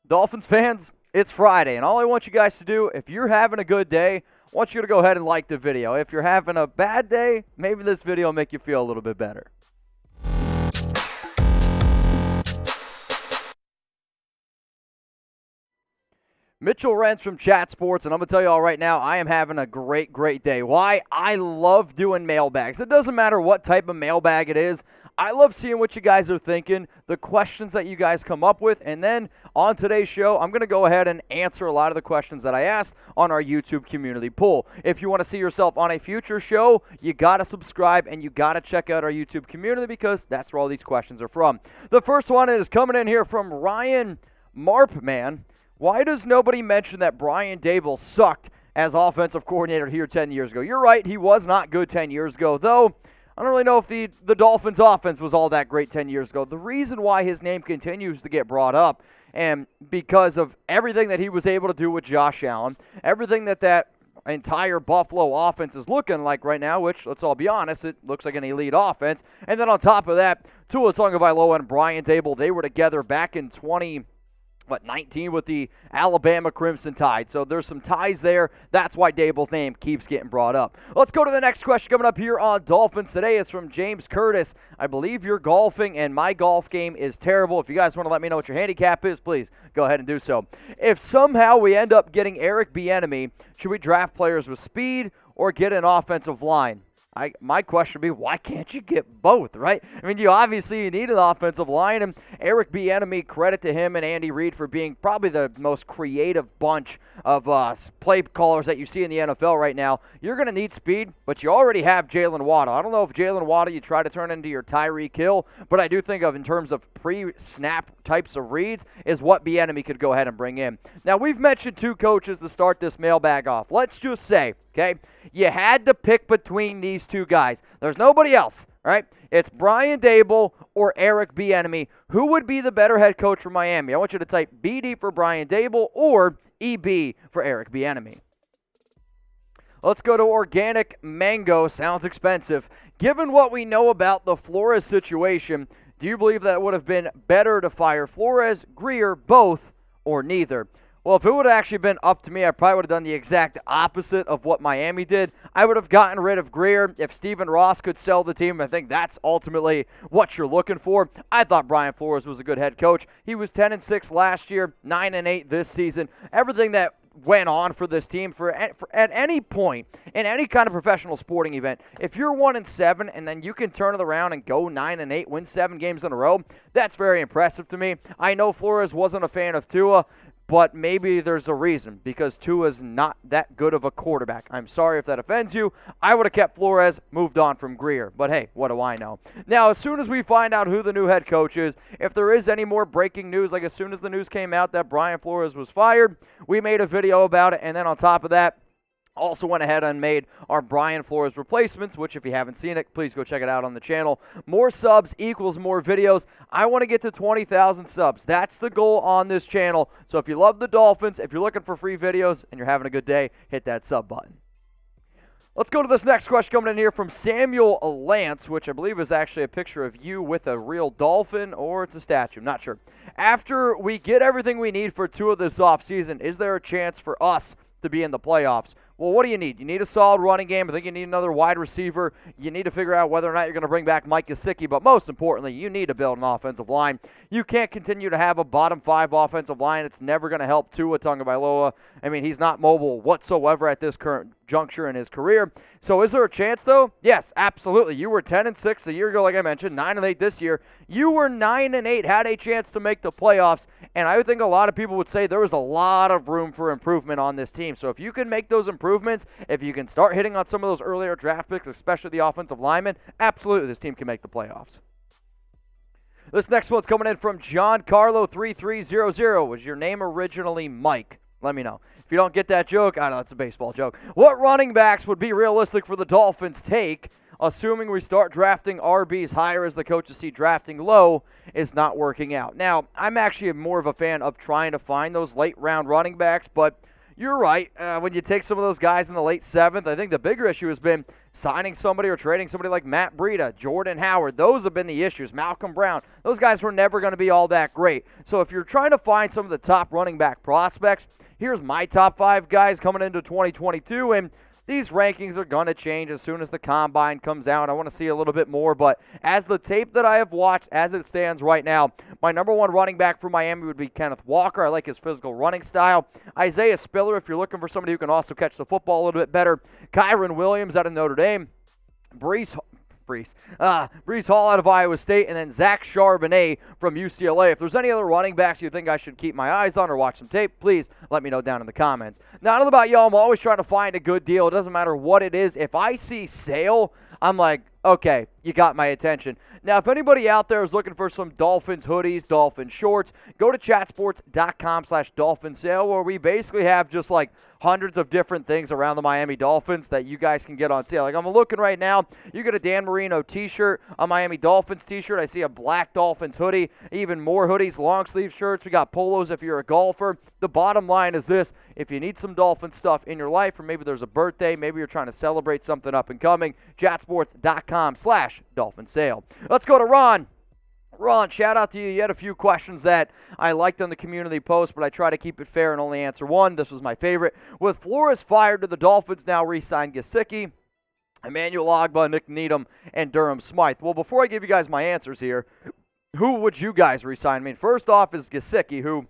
Dolphins fans, it's Friday, and all I want you guys to do, if you're having a good day, I want you to go ahead and like the video. If you're having a bad day, maybe this video will make you feel a little bit better. Mitchell Rentz from Chat Sports, and I'm going to tell you all right now, I am having a great day. Why? I love doing mailbags. It doesn't matter what type of mailbag it is. I love seeing what you guys are thinking, the questions that you guys come up with, and then on today's show, I'm going to go ahead and answer a lot of the questions that I asked on our YouTube community poll. If you want to see yourself on a future show, you got to subscribe and you got to check out our YouTube community because that's where all these questions are from. The first one is coming in here from Ryan Marpman. Why does nobody mention that Brian Daboll sucked as offensive coordinator here 10 years ago? You're right, he was not good 10 years ago, though I don't really know if the Dolphins' offense was all that great 10 years ago. The reason why his name continues to get brought up, and because of everything that he was able to do with Josh Allen, everything that entire Buffalo offense is looking like right now, which, let's all be honest, it looks like an elite offense. And then on top of that, Tua Tagovailoa and Brian Daboll, they were together back in 19 with the Alabama Crimson Tide. So there's some ties there. That's why Daboll's name keeps getting brought up. Let's go to the next question coming up here on Dolphins Today. It's from James Curtis. I believe you're golfing, and my golf game is terrible. If you guys want to let me know what your handicap is, please go ahead and do so. If somehow we end up getting Eric Bieniemy, should we draft players with speed or get an offensive line? My question would be, why can't you get both, right? I mean, you need an offensive line, and Eric Bieniemy, credit to him and Andy Reid for being probably the most creative bunch of play callers that you see in the NFL right now. You're going to need speed, but you already have Jalen Waddle. I don't know if Jalen Waddle you try to turn into your Tyreek Hill, but I do think of in terms of pre-snap types of reads is what Bieniemy could go ahead and bring in. Now, we've mentioned two coaches to start this mailbag off. Let's just say, okay, you had to pick between these two guys. There's nobody else, all right? It's Brian Daboll or Eric Bieniemy. Who would be the better head coach for Miami? I want you to type BD for Brian Daboll or EB for Eric Bieniemy. Let's go to Organic Mango. Sounds expensive. Given what we know about the Flores situation, do you believe that it would have been better to fire Flores, Grier, both, or neither? Well, if it would have actually been up to me, I probably would have done the exact opposite of what Miami did. I would have gotten rid of Grier. If Stephen Ross could sell the team, I think that's ultimately what you're looking for. I thought Brian Flores was a good head coach. He was 10-6 last year, 9-8 this season. Everything that went on for this team for at any point in any kind of professional sporting event, if you're 1-7 and then you can turn it around and go 9-8, win 7 games in a row, that's very impressive to me. I know Flores wasn't a fan of Tua, but maybe there's a reason, because Tua's not that good of a quarterback. I'm sorry if that offends you. I would have kept Flores, moved on from Grier. But hey, what do I know? Now, as soon as we find out who the new head coach is, if there is any more breaking news, like as soon as the news came out that Brian Flores was fired, we made a video about it. And then on top of that, also went ahead and made our Brian Flores replacements, which if you haven't seen it, please go check it out on the channel. More subs equals more videos. I want to get to 20,000 subs. That's the goal on this channel. So if you love the Dolphins, if you're looking for free videos and you're having a good day, hit that sub button. Let's go to this next question coming in here from Samuel Lance, which I believe is actually a picture of you with a real dolphin, or it's a statue. I'm not sure. After we get everything we need for Tua this offseason, is there a chance for us to be in the playoffs? Well, what do you need? You need a solid running game. I think you need another wide receiver. You need to figure out whether or not you're going to bring back Mike Gesicki. But most importantly, you need to build an offensive line. You can't continue to have a bottom 5 offensive line. It's never going to help Tua Tagovailoa. I mean, he's not mobile whatsoever at this current juncture in his career. So is there a chance, though? Yes, absolutely. You were 10-6 a year ago, like I mentioned, 9-8 this year. You were 9-8, had a chance to make the playoffs. And I would think a lot of people would say there was a lot of room for improvement on this team. So if you can make those improvements, if you can start hitting on some of those earlier draft picks, especially the offensive linemen, absolutely this team can make the playoffs. This next one's coming in from John Carlo 3300. Was your name originally Mike? Let me know. If you don't get that joke, I know it's a baseball joke. What running backs would be realistic for the Dolphins take, assuming we start drafting RBs higher as the coaches see drafting low is not working out? Now, I'm actually more of a fan of trying to find those late round running backs, but you're right. When you take some of those guys in the late 7th, I think the bigger issue has been signing somebody or trading somebody like Matt Breida, Jordan Howard. Those have been the issues. Malcolm Brown. Those guys were never going to be all that great. So if you're trying to find some of the top running back prospects, here's my top 5 guys coming into 2022, and these rankings are going to change as soon as the combine comes out. I want to see a little bit more, but as the tape that I have watched, as it stands right now, my number 1 running back for Miami would be Kenneth Walker. I like his physical running style. Isaiah Spiller, if you're looking for somebody who can also catch the football a little bit better. Kyron Williams out of Notre Dame. Brees Hall out of Iowa State, and then Zach Charbonnet from UCLA. If there's any other running backs you think I should keep my eyes on or watch some tape, please let me know down in the comments. Now, I don't know about y'all, I'm always trying to find a good deal. It doesn't matter what it is. If I see sale, I'm like, okay, you got my attention. Now, if anybody out there is looking for some Dolphins hoodies, Dolphins shorts, go to chatsports.com/Dolphin sale, where we basically have just like hundreds of different things around the Miami Dolphins that you guys can get on sale. Like I'm looking right now, you get a Dan Marino t-shirt, a Miami Dolphins t-shirt. I see a black Dolphins hoodie, even more hoodies, long sleeve shirts. We got polos if you're a golfer. The bottom line is this: if you need some Dolphin stuff in your life, or maybe there's a birthday, maybe you're trying to celebrate something up and coming, chatsports.com/Dolphin sale. Let's go to Ron. Ron, shout out to you. You had a few questions that I liked on the community post, but I try to keep it fair and only answer one. This was my favorite. With Flores fired, do the Dolphins now re-sign Gesicki, Emmanuel Ogbah, Nick Needham, and Durham Smythe? Well, before I give you guys my answers here, who would you guys re-sign? I mean, first off is Gesicki, who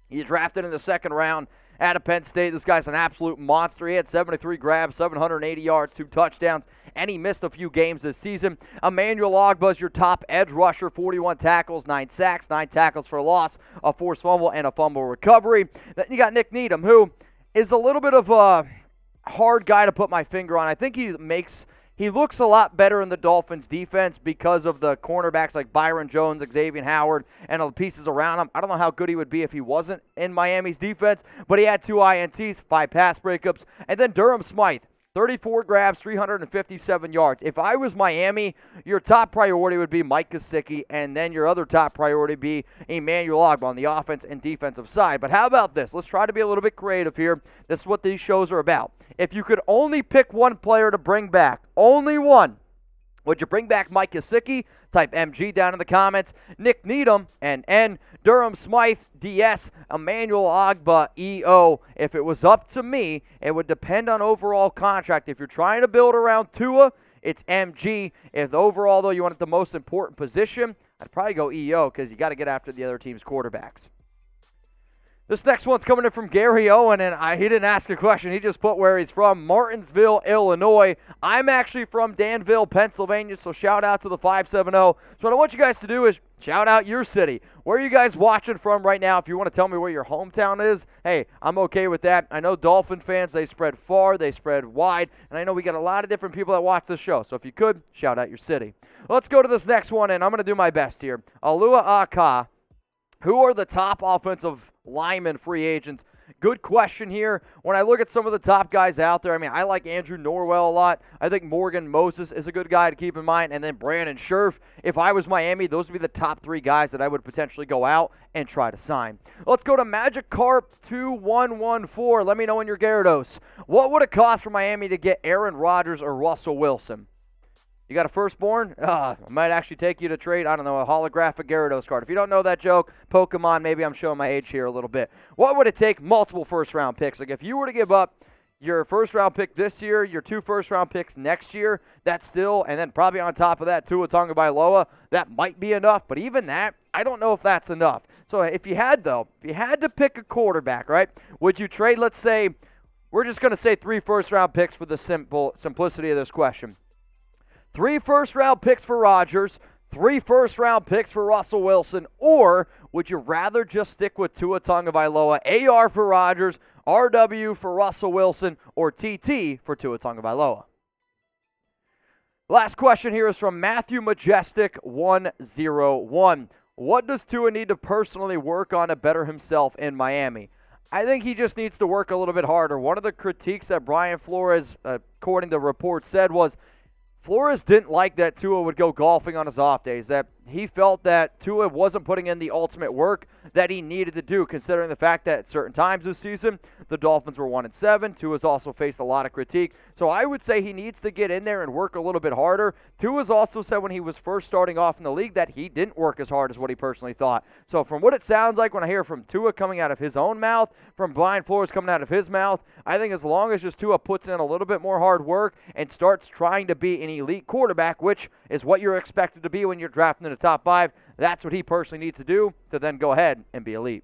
you drafted in the 2nd round out of Penn State. This guy's an absolute monster. He had 73 grabs, 780 yards, 2 touchdowns, and he missed a few games this season. Emmanuel Ogbah is your top edge rusher, 41 tackles, 9 sacks, 9 tackles for loss, a forced fumble, and a fumble recovery. Then you got Nick Needham, who is a little bit of a hard guy to put my finger on. I think he looks a lot better in the Dolphins defense because of the cornerbacks like Byron Jones, Xavier Howard, and all the pieces around him. I don't know how good he would be if he wasn't in Miami's defense, but he had 2 INTs, 5 pass breakups. And then Durham Smythe, 34 grabs, 357 yards. If I was Miami, your top priority would be Mike Gesicki, and then your other top priority would be Emmanuel Ogbah on the offense and defensive side. But how about this? Let's try to be a little bit creative here. This is what these shows are about. If you could only pick one player to bring back, only one, would you bring back Mike Gesicki? Type MG down in the comments. Nick Needham, NN. Durham Smythe, DS. Emmanuel Ogbah, EO. If it was up to me, it would depend on overall contract. If you're trying to build around Tua, it's MG. If overall, though, you want the most important position, I'd probably go EO because you got to get after the other team's quarterbacks. This next one's coming in from Gary Owen, and he didn't ask a question. He just put where he's from, Martinsville, Illinois. I'm actually from Danville, Pennsylvania, so shout out to the 570. So what I want you guys to do is shout out your city. Where are you guys watching from right now? If you want to tell me where your hometown is, hey, I'm okay with that. I know Dolphin fans, they spread far, they spread wide, and I know we got a lot of different people that watch this show. So if you could, shout out your city. Let's go to this next one, and I'm going to do my best here. Alua Aka. Who are the top offensive linemen free agents? Good question here. When I look at some of the top guys out there, I mean, I like Andrew Norwell a lot. I think Morgan Moses is a good guy to keep in mind. And then Brandon Scherf. If I was Miami, those would be the top 3 guys that I would potentially go out and try to sign. Let's go to Magic Carp 2114. Let me know in your Gyarados. What would it cost for Miami to get Aaron Rodgers or Russell Wilson? You got a firstborn? I might actually take you to trade, I don't know, a holographic Gyarados card. If you don't know that joke, Pokemon, maybe I'm showing my age here a little bit. What would it take? Multiple first-round picks. Like if you were to give up your first-round pick this year, your 2 first-round picks next year, that's still, and then probably on top of that, Tua Tagovailoa, that might be enough. But even that, I don't know if that's enough. So if you had to pick a quarterback, right, would you trade, let's say, we're just going to say 3 first-round picks for the simplicity of this question. 3 first-round picks for Rodgers, 3 first-round picks for Russell Wilson, or would you rather just stick with Tua Tagovailoa, AR for Rodgers, RW for Russell Wilson, or TT for Tua Tagovailoa? Last question here is from Matthew Majestic 101. What does Tua need to personally work on to better himself in Miami? I think he just needs to work a little bit harder. One of the critiques that Brian Flores, according to reports, said was Flores didn't like that Tua would go golfing on his off days, that he felt that Tua wasn't putting in the ultimate work that he needed to do, considering the fact that at certain times this season, the Dolphins were 1-7. Tua's also faced a lot of critique. So I would say he needs to get in there and work a little bit harder. Tua's also said when he was first starting off in the league that he didn't work as hard as what he personally thought. So from what it sounds like when I hear from Tua coming out of his own mouth, from Brian Flores coming out of his mouth, I think as long as just Tua puts in a little bit more hard work and starts trying to be an elite quarterback, which is what you're expected to be when you're drafting in the top 5, that's what he personally needs to do to then go ahead and be elite.